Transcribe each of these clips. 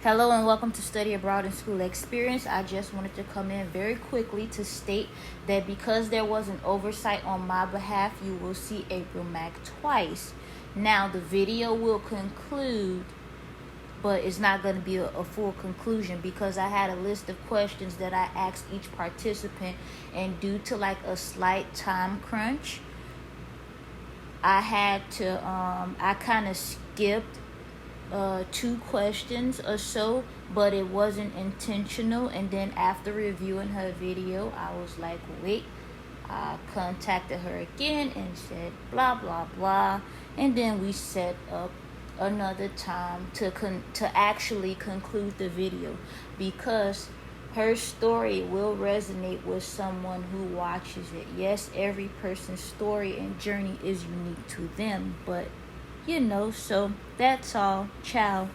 Hello and welcome to Study Abroad and School Experience. I just wanted to come in very quickly to state that because there was an oversight on my behalf, you will see April Mack twice. Now, the video will conclude, but it's not going to be a full conclusion because I had a list of questions that I asked each participant, and due to like a slight time crunch, I kind of skipped two questions or so, but it wasn't intentional. And then after reviewing her video, I was like, wait. I contacted her again and said blah blah blah, and then we set up another time to actually conclude the video because her story will resonate with someone who watches it. Yes, every person's story and journey is unique to them, but so that's all. Ciao.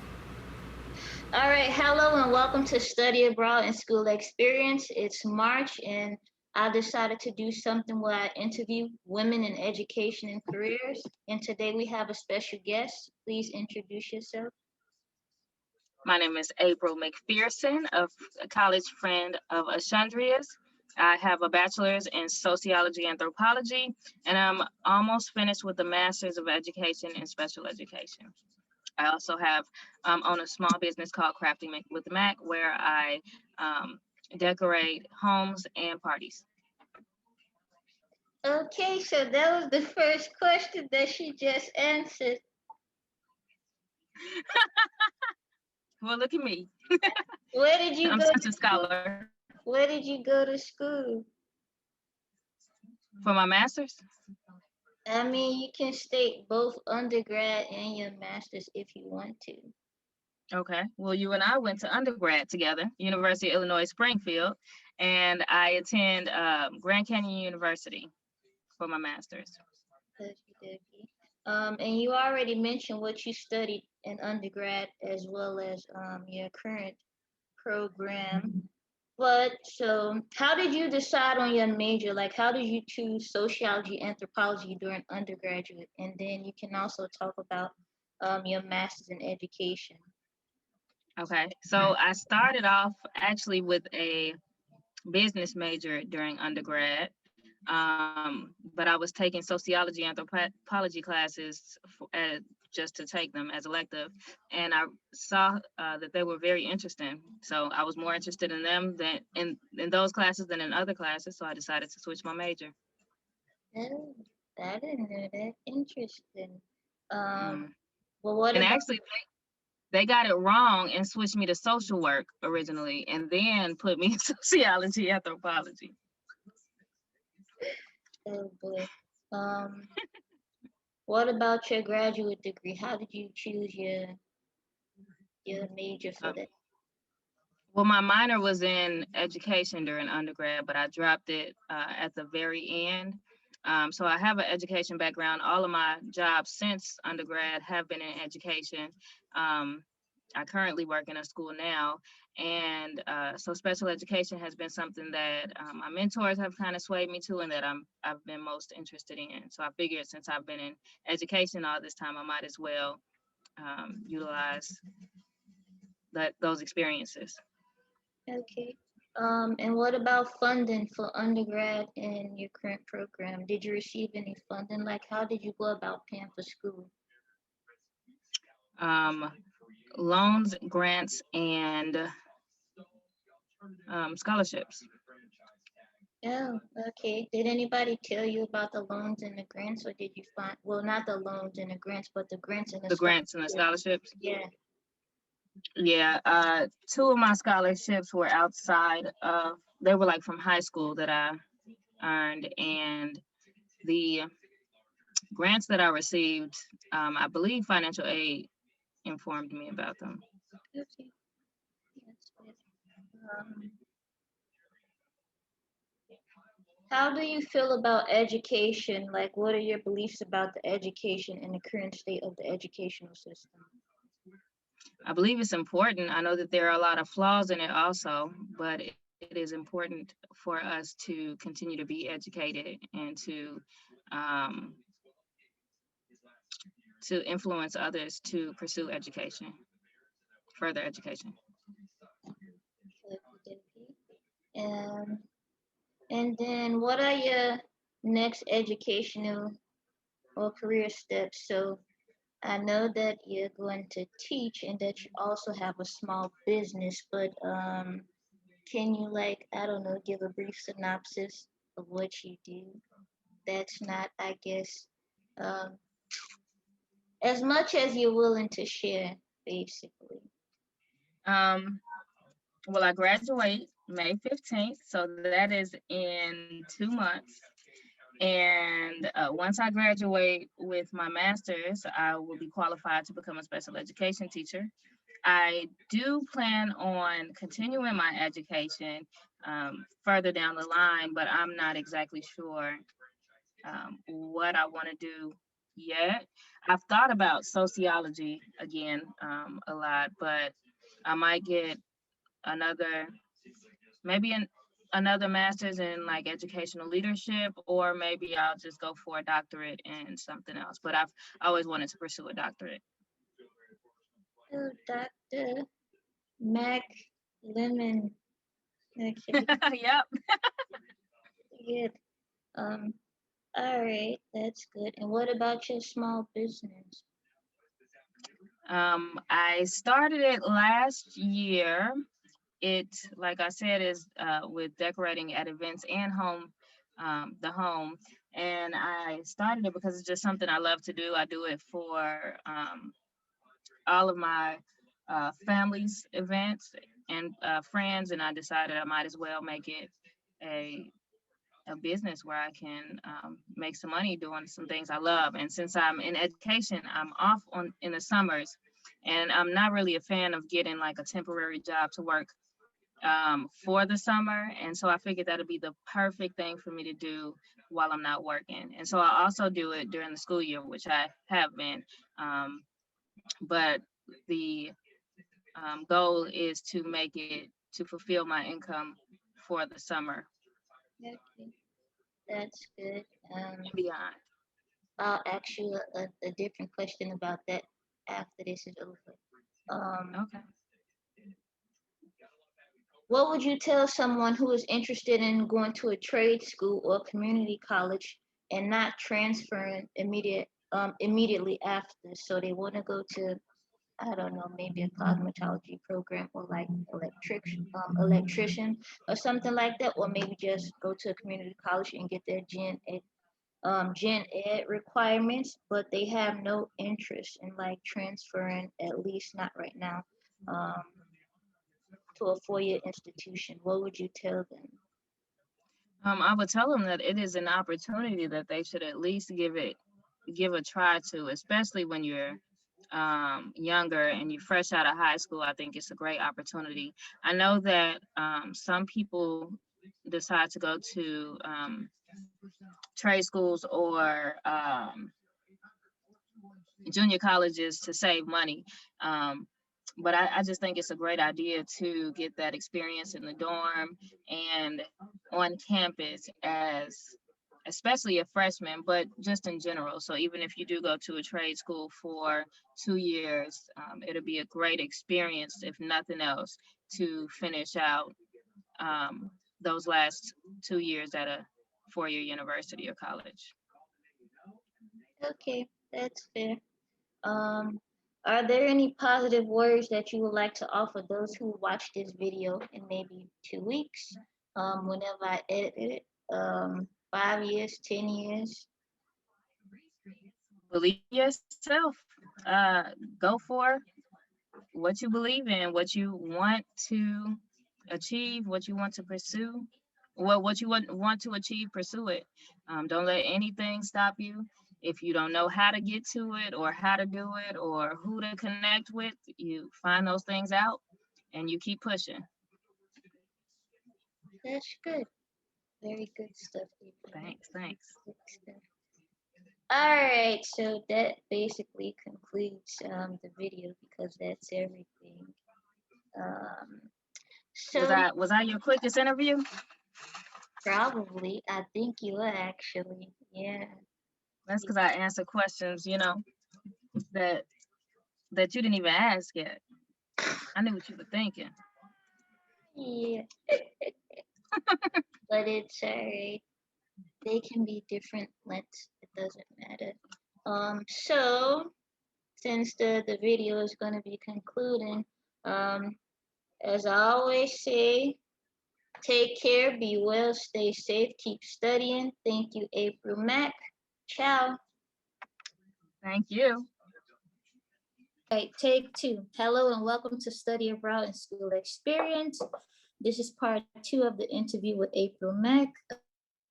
All right, hello and welcome to Study Abroad and School Experience. It's March and I decided to do something where I interview women in education and careers. And today we have a special guest. Please introduce yourself. My name is April McPherson, a college friend of Ashandria's. I have a bachelor's in sociology anthropology, and I'm almost finished with a master's of education in special education. I also have own a small business called Crafting with Mac, where I decorate homes and parties. Okay, so that was the first question that she just answered. Well, look at me. Where did you I'm go such to a scholar. Where did you go to school? For my master's? I mean, you can state both undergrad and your master's if you want to. Okay. Well, you and I went to undergrad together, University of Illinois Springfield, and I attend Grand Canyon University for my master's. And you already mentioned what you studied in undergrad as well as your current program. But so, how did you decide on your major? Like, how did you choose sociology, anthropology during undergraduate? And then you can also talk about your master's in education. Okay. So I started off actually with a business major during undergrad. But I was taking sociology, anthropology classes just to take them as elective, and I saw that they were very interesting. So I was more interested in them than in those classes than in other classes. So I decided to switch my major. Oh, I didn't know that. Interesting. Mm. Well, what And about? actually, they got it wrong and switched me to social work originally, and then put me in sociology, anthropology. Oh boy. Um, what about your graduate degree? How did you choose your major for Um, that? Well, my minor was in education during undergrad, but I dropped it at the very end. So I have an education background. All of my jobs since undergrad have been in education. Um, I currently work in a school now, and so special education has been something that my mentors have kind of swayed me to, and that I've been most interested in. So I figured since I've been in education all this time, I might as well utilize those experiences. Okay. And what about funding for undergrad in your current program? Did you receive any funding? Like, how did you go about paying for school? Um, Loans, grants, and scholarships. Oh, okay. Did anybody tell you about the loans and the grants, or did you find, well, not the loans and the grants, but the grants and the The grants and the scholarships? scholarships. Yeah. Yeah, two of my scholarships were outside of, they were like from high school that I earned, and the grants that I received, I believe financial aid informed me about them. Okay. That's good. Um, how do you feel about education? Like, what are your beliefs about the education and the current state of the educational system? I believe it's important. I know that there are a lot of flaws in it also, but it is important for us to continue to be educated and um, to influence others to pursue education further education. Um, and then what are your next educational or career steps? So I know that you're going to teach and that you also have a small business, but can you, like, I don't know, give a brief synopsis of what you do? That's not, I guess, um, as much as you're willing to share, basically. Um, well, I graduate May 15th, so that is in 2 months. And once I graduate with my master's, I will be qualified to become a special education teacher. I do plan on continuing my education further down the line, but I'm not exactly sure what I want to do yet. I've thought about sociology again a lot, but I might get another, maybe another master's in like educational leadership, or maybe I'll just go for a doctorate in something else. But I've always wanted to pursue a doctorate. Oh, Dr. Mac Lemon. Okay, Yep. good. Um, all right, that's good. And what about your small business? I started it last year. It, like I said, is with decorating at events and the home. And I started it because it's just something I love to do. I do it for all of my family's events and friends, and I decided I might as well make it a a business where I can make some money doing some things I love. And since I'm in education, I'm off on in the summers, and I'm not really a fan of getting like a temporary job to work for the summer. And so I figured that'd be the perfect thing for me to do while I'm not working. And so I also do it during the school year, which I have been. Um, but the goal is to make it to fulfill my income for the summer Okay, that's good. and beyond. I'll ask you a different question about that after this is over. Um, Okay. what would you tell someone who is interested in going to a trade school or community college and not transferring immediately after? So they want to go to, I don't know, maybe a cosmetology program or like electrician or something like that, or maybe just go to a community college and get their gen ed requirements, but they have no interest in like transferring, at least not right now, um, to a 4-year institution. What would you tell them? I would tell them that it is an opportunity that they should at least give a try to, especially when you're younger and you're fresh out of high school. I think it's a great opportunity. I know that some people decide to go to trade schools or junior colleges to save money. Um, but I just think it's a great idea to get that experience in the dorm and on campus as especially a freshman, but just in general. So even if you do go to a trade school for 2 years, it'll be a great experience, if nothing else, to finish out those last 2 years at a 4-year university or college. Okay, that's fair. Um, are there any positive words that you would like to offer those who watch this video in maybe 2 weeks? Whenever I edit it, 5 years, 10 years. Believe in yourself. Go for what you believe in, what you want to achieve, what you want to pursue. Well, what you want to achieve, pursue it. Don't let anything stop you. If you don't know how to get to it or how to do it or who to connect with, you find those things out and you keep pushing. That's good. Very good stuff, Adrian. Thanks, thanks. Good stuff. All right, so that basically concludes the video because that's everything. Um, so Was I your quickest interview? probably, I think you are actually, yeah. That's because I answer questions, that that you didn't even ask yet. I knew what you were thinking. Yeah, but it's alright. They can be different lengths. It doesn't matter. So since the video is gonna be concluding, as I always say, take care, be well, stay safe, keep studying. Thank you, April Mack. Ciao. Thank you. Right, take two. Hello and welcome to Study Abroad and School Experience. This is part two of the interview with April Mack.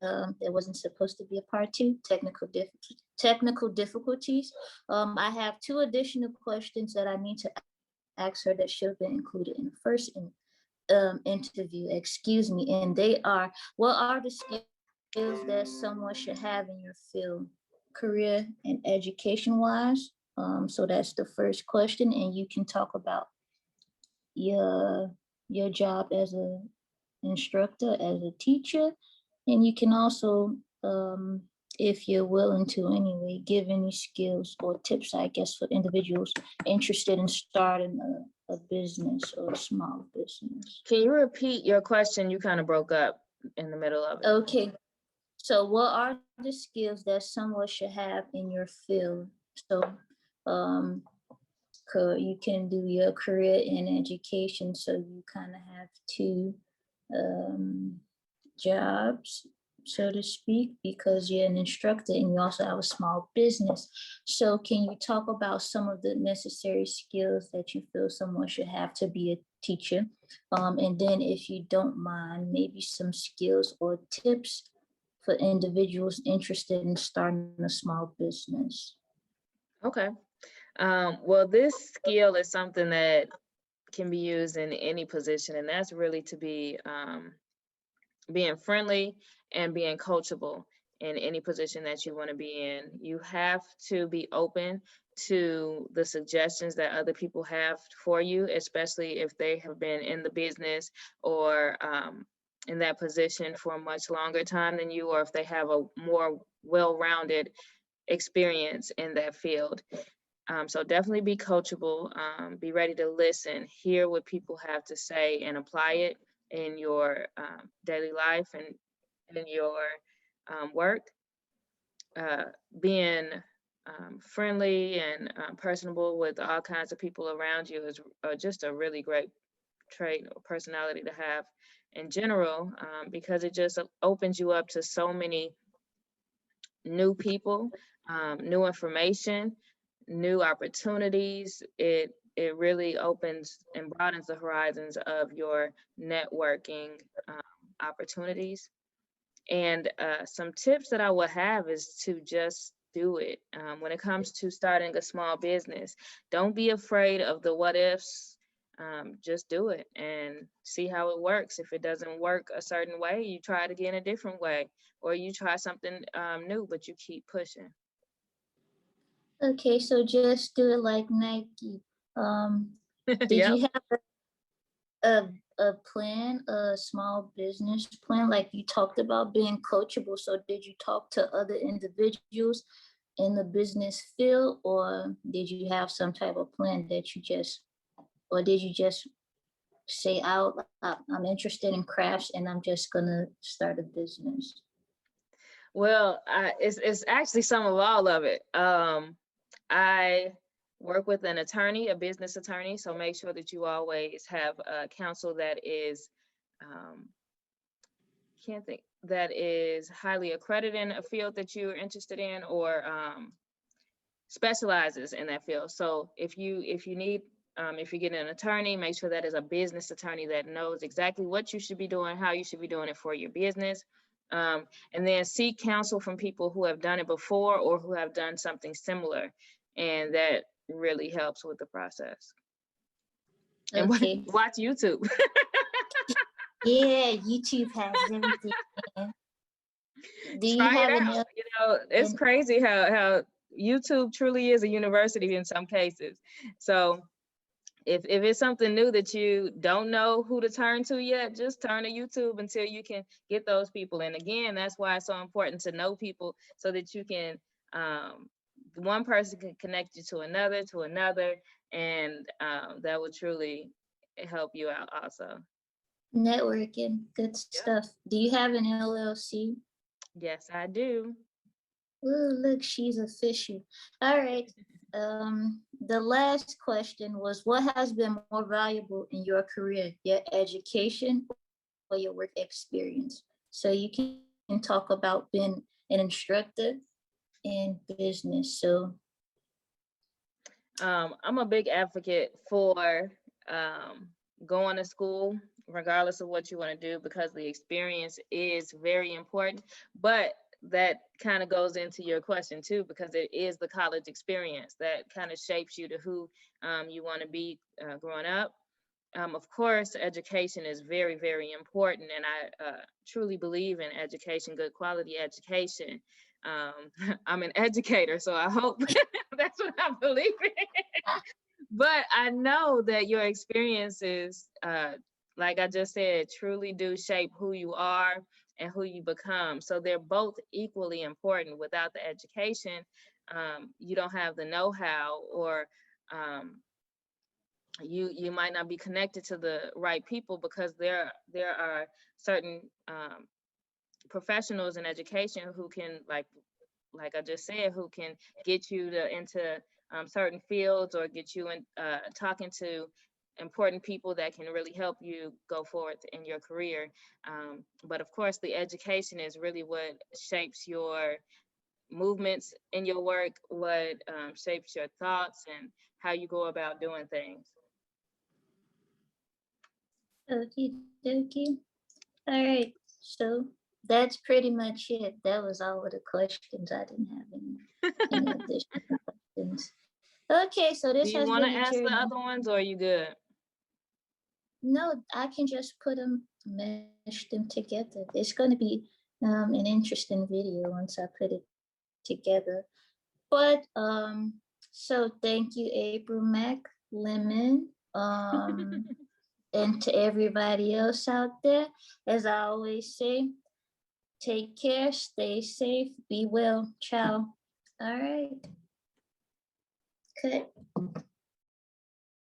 There wasn't supposed to be a part two, technical difficulties. I have two additional questions that I need to ask her that should have been included in the first interview, excuse me, and they are, what are the skills that someone should have in your field, career and education wise? So that's the first question, and you can talk about your your job as a instructor, as a teacher, and you can also, if you're willing to anyway, give any skills or tips, I guess, for individuals interested in starting a business or a small business. Can you repeat your question? You kind of broke up in the middle of it. Okay. So what are the skills that someone should have in your field? So um, you can do your career in education, so you kind of have two jobs, so to speak, because you're an instructor and you also have a small business. So can you talk about some of the necessary skills that you feel someone should have to be a teacher? And then if you don't mind, maybe some skills or tips for individuals interested in starting a small business. Okay. Well, this skill is something that can be used in any position, and that's really to be being friendly and being coachable in any position that you want to be in. You have to be open to the suggestions that other people have for you, especially if they have been in the business or in that position for a much longer time than you, or if they have a more well-rounded experience in that field. So definitely be coachable, be ready to listen, hear what people have to say and apply it in your daily life and in your work. Being friendly and personable with all kinds of people around you is just a really great trait or personality to have in general, because it just opens you up to so many new people, new information, new opportunities. It really opens and broadens the horizons of your networking opportunities. And some tips that I would have is to just do it. When it comes to starting a small business, don't be afraid of the what ifs. Just do it and see how it works. If it doesn't work a certain way, you try it again a different way, or you try something new, but you keep pushing. Okay, so just do it like Nike. Did Yep. you have a plan, a small business plan? Like you talked about being coachable. So did you talk to other individuals in the business field, or did you have some type of plan that you just, or did you just say out, I'm interested in crafts and I'm just gonna start a business? Well, it's actually some of all of it. I work with an attorney, a business attorney, so make sure that you always have a counsel that is, can't think, that is highly accredited in a field that you're interested in, or specializes in that field. So if you need, if you get an attorney, make sure that is a business attorney that knows exactly what you should be doing, how you should be doing it for your business. And then seek counsel from people who have done it before or who have done something similar. And that really helps with the process. And Okay. watch YouTube. Yeah, YouTube has everything. Do you Try it have out. enough? You know, it's crazy how YouTube truly is a university in some cases. So if it's something new that you don't know who to turn to yet, just turn to YouTube until you can get those people. And again, that's why it's so important to know people, so that you can, one person can connect you to another, and that will truly help you out also. Networking, good Yep. stuff. Do you have an LLC? Yes, I do. Ooh, look, she's official. All right. The last question was, what has been more valuable in your career, your education or your work experience? So you can talk about being an instructor in business. So I'm a big advocate for going to school, regardless of what you want to do, because the experience is very important. But that kind of goes into your question too, because it is the college experience that kind of shapes you to who you want to be growing up. Of course, education is very, very important, and I truly believe in education, good quality education. I'm an educator, so I hope that's what I believe in. But I know that your experiences, like I just said, truly do shape who you are and who you become. So they're both equally important. Without the education, you don't have the know-how, or um, you might not be connected to the right people, because there are certain professionals in education who can, like I just said, who can get you into certain fields, or get you in talking to important people that can really help you go forward in your career. But of course, the education is really what shapes your movements in your work, what shapes your thoughts and how you go about doing things. okie dokie. All right. So that's pretty much it. That was all of the questions. I didn't have any additional questions. Okay, so this Do you has want been to a ask the journey. other ones, or are you good? No, I can just put them, mesh them together. It's going to be an interesting video once I put it together. But so thank you, April Mac Lemon, and to everybody else out there. As I always say, take care, stay safe, be well. Ciao. All right. Cut.